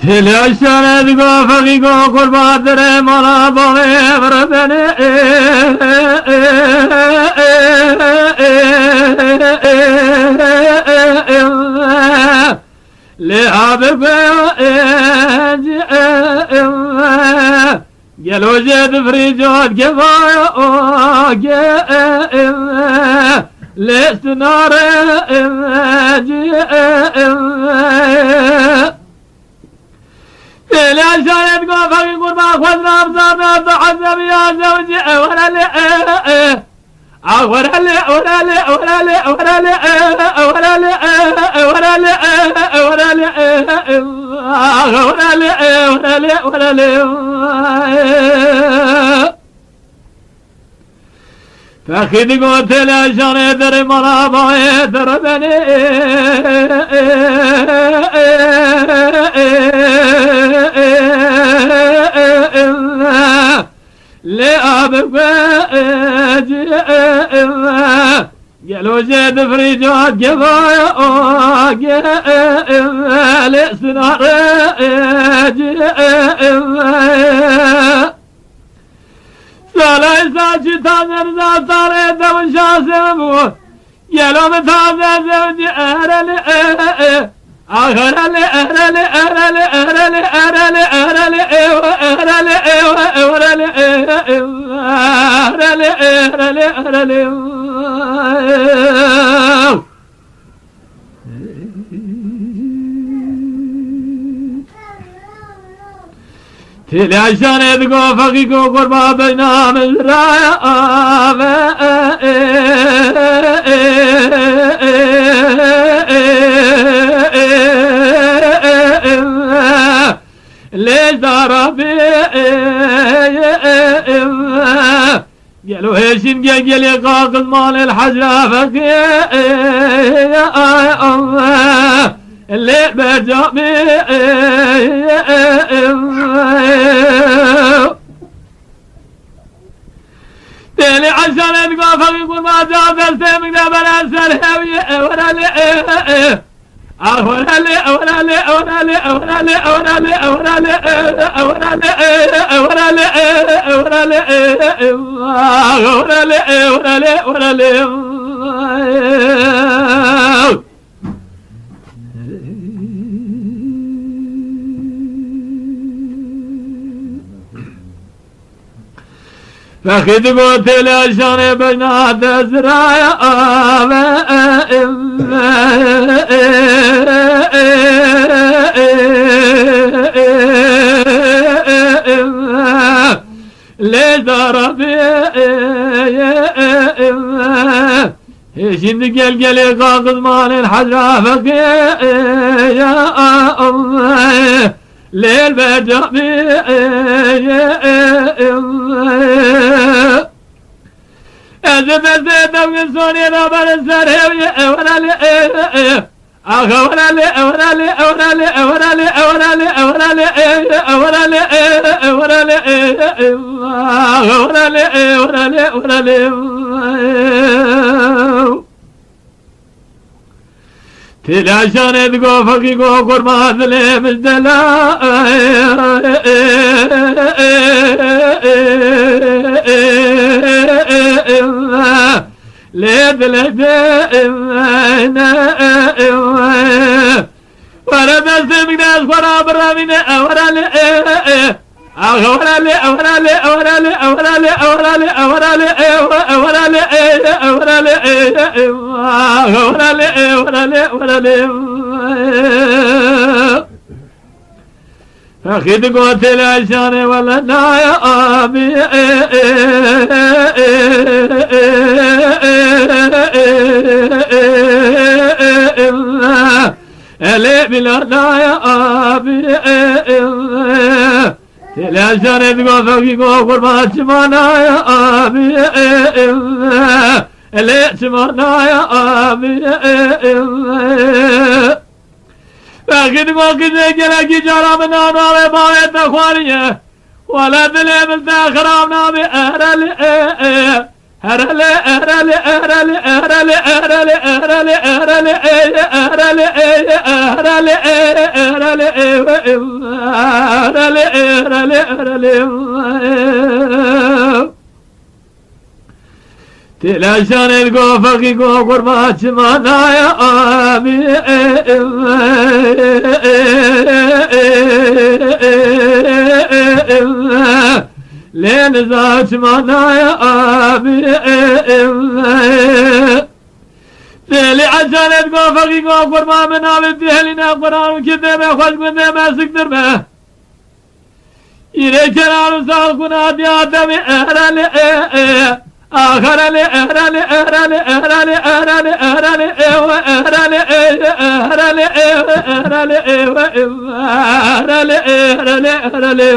الشرد قافقي قربات دري مالا بغي بربني لعابك قالوا جد فريجات كفايا لست نار لا شاهد قافك قربا خذنا بصابنا بحسب يا زوجي ولا لي ولا لي ولا لي ولا لي ولا لي ولا لي ولا لي ولا لي ولا لي ولا لي ولا لي فاخذ قوت لا شان در مرا باي دربني لأبك قالوا جد فريجات كفايا لسنار سالاي ساچي تازر زاتاري دو شاسمو قالوا متازر زوجي أهرلي أهرلي أهرلي أهرلي أهرلي أهرلي أهرلي أهرلي أهرلي أهرلي أهرلي تلا شاند قافقي قربا بينا مزرايا ليش ربي قالوا هيشين قال يقاق المال الحجرة فقيا اللي بجابي تالي عشان يتقافق يقول ما جاب التيمك ده بلا سرهوية ولا لي ولا لي ولا لي ولا لي ولا لي ولا لي ولا لي ولا لي ولا لي ولا لي ولا لي ولا لي ولا لي فخذ قوت الاشان بجنات زرايا ليش ربي شند قل يقاقض مال الحجرة فقيا يا الله ليل بجابي أزف الزيت من سوني رابر السرهوية ولا لي ولا لي ولا لي ولا لي ولا لي ولا لي ولا لي ولا لي ولا لي ولا لي ولا لي ولا لي تلا شاند قافقي قربات لي مجدلا ليد ولا بس مقداس ورا برا من ورا لي ورا لي ورا لي ورا لي ورا لي ورا لي ورا لي ورا لي ورا لي ورا لي ورا لي ورا لي أخذ قوت العشان ولا نايا أبي ألي بلا نايا أبي العشان قوفقي قربات شمانا يا أبي ألي شمانا يا أبي فاقد وقت جلك جرى من أنا بايت أخوانية ولا دليل الداخرام نامي أهرلي أهرالي أهرالي أهرالي أهرالي أهرالي أهرالي أهرالي أهرالي أهرالي أهرالي أهرالي أهرالي تلاشان القوفقي قوقر ما تمانا يا آمي لين ذات مانا يا آمي تلي عشان القوفقي قوقر ما من عبد هلنا قرآن كتابة خوش بنده ما سكتر به يري كنار سالكنا دياتمي أهرالي أهرالي أهرالي أهرالي أهرالي أهرالي أهرالي أهرالي أهرالي أهرالي أهرالي أهرالي